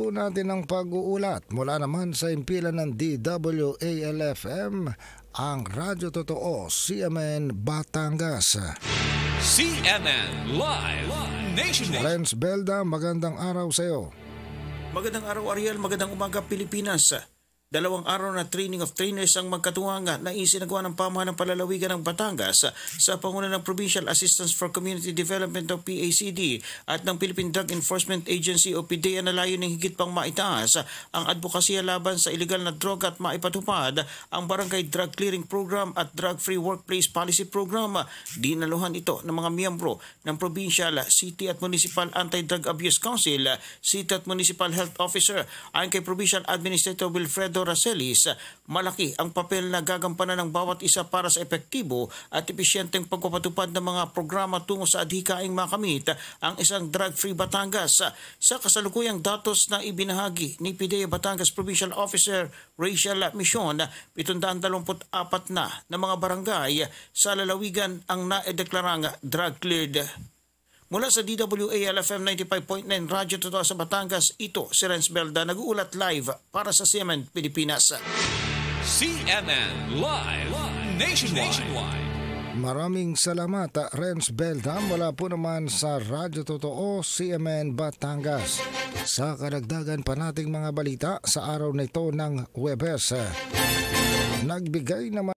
po natin ang pag-uulat mula naman sa impilan ng DWALFM, ang Radyo Totoo, CMN Batangas. CMN Live Nationwide. Renz Belda, magandang araw sa iyo. Magandang araw Ariel, magandang umaga Pilipinas. 2 araw na training of trainers ang magkatuwang na isinagawa ng pamahalaan ng palalawigan ng Batangas sa panguna ng Provincial Assistance for Community Development o PACD at ng Philippine Drug Enforcement Agency o PDEA na layo ng higit pang maitaas ang advokasya laban sa iligal na droga at maipatupad ang Barangay Drug Clearing Program at Drug Free Workplace Policy Program. Dinaluhan ito ng mga miyembro ng Provincial, City at Municipal Anti-Drug Abuse Council, City at Municipal Health Officer. Ayon kay Provincial Administrator Wilfredo Racelis, malaki ang papel na gagampanan ng bawat isa para sa epektibo at epesyenteng pagpapatupad ng mga programa tungo sa adhikaing makamit ang isang drug-free Batangas. Sa kasalukuyang datos na ibinahagi ni PDEA Batangas Provincial Officer Rachel Mission, 724 na mga barangay sa lalawigan ang naideklarang drug-cleared. Mula sa DWALFM 95.9 Radyo Totoo sa Batangas, ito si Renz Belda, nag-uulat live para sa CMN Pilipinas. CMN Live Nationwide. Maraming salamat, Renz Belda, mula po naman sa Radyo Totoo, CMN Batangas. Sa karagdagan pa nating mga balita sa araw na ito ng Huwebes, nagbigay naman